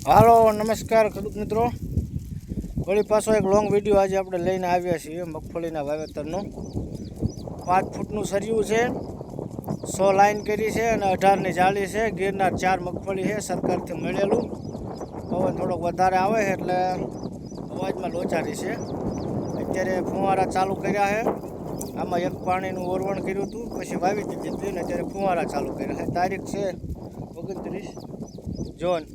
હાલો નમસ્કાર ખેડૂત મિત્રો, વળી પાછો એક લોંગ વિડીયો આજે આપણે લઈને આવ્યા છીએ મગફળીના વાવેતરનું। 5 ફૂટનું સરિયું છે, 100 લાઈન કરી છે અને 18ની જાળી છે। ગિરનાર 4 મગફળી છે, સરકારથી મળેલું। પવન થોડોક વધારે આવે એટલે અવાજમાં લોચારી છે। અત્યારે ફુવારા ચાલુ કર્યા છે। આમાં એક પાણીનું ઓરવણ કર્યું હતું, પછી વાવી દીધી હતી અને અત્યારે ફુવારા ચાલુ કર્યા છે। તારીખ છે 29 જૂન।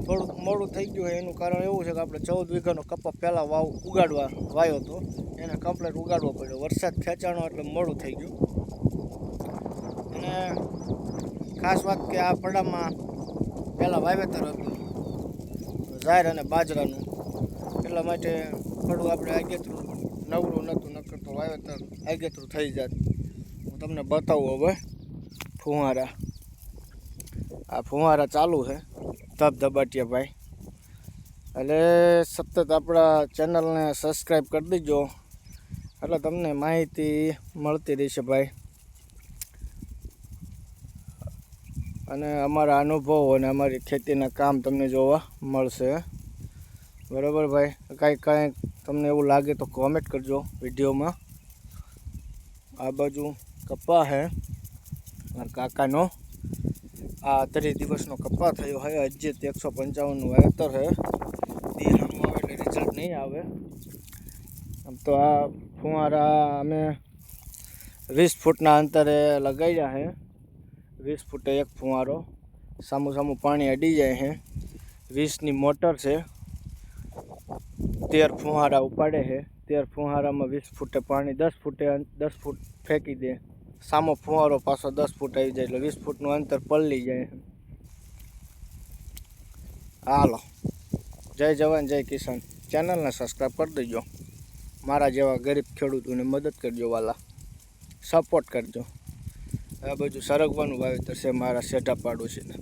થોડુંક મોડું થઈ ગયું હોય એનું કારણ એવું છે કે આપણે 14 વીઘાનો કપા પહેલાં વાવ્યો હતો, એને કમ્પ્લીટ ઉગાડવો પડ્યો। વરસાદ ખેંચાણો એટલે મોડું થઈ ગયું। અને ખાસ વાત કે આ પડામાં પહેલાં વાવેતર હતું જાહેર અને બાજરાનું, એટલા માટે થોડું આપણે આગેતરું નવરું નહોતું, નકર તો વાવેતર આગેતરું થઈ જાત। હું તમને બતાવું હવે ફુવારા। આ ફુવારા ચાલુ છે ધબધબાટિયા ભાઈ, એટલે સતત આપણા ચેનલને સબસ્ક્રાઈબ કરી દેજો, એટલે તમને માહિતી મળતી રહેશે ભાઈ। અને અમારા અનુભવો અને અમારી ખેતીના કામ તમને જોવા મળશે, બરાબર ભાઈ। કાંઈ તમને એવું લાગે તો કોમેન્ટ કરજો વિડીયોમાં। આ બાજુ કપા છે મારા કાકાનો, આ 30 દિવસનો કપા થયો છે। હજી 155નું વાવેતર છે, દિહામાં એટલે રિઝલ્ટ નહીં આવે। આમ તો આ ફુવારા અમે 20 ફૂટના અંતરે લગાવ્યા છે। 20 ફૂટે એક ફુવારો, સામું સામું પાણી અડી જાય છે। 20ની મોટર છે, 13 ફુવારા ઉપાડે છે। 13 ફુવારામાં 20 ફૂટે પાણી 10 ફૂટ ફેંકી દે, સામો ફુવારો પાછો 10 ફૂટ આવી જાય, એટલે 20 ફૂટનું અંતર પલળી જાય। હાલો, જય જવાન જય કિસાન, ચેનલને સબસ્ક્રાઈબ કરી દેજો। મારા જેવા ગરીબ ખેડૂતોને મદદ કરજો વાલા, સપોર્ટ કરજો। આ બાજુ સરગવાનું વાવેતર છે મારા શેઢા પાડોશીને।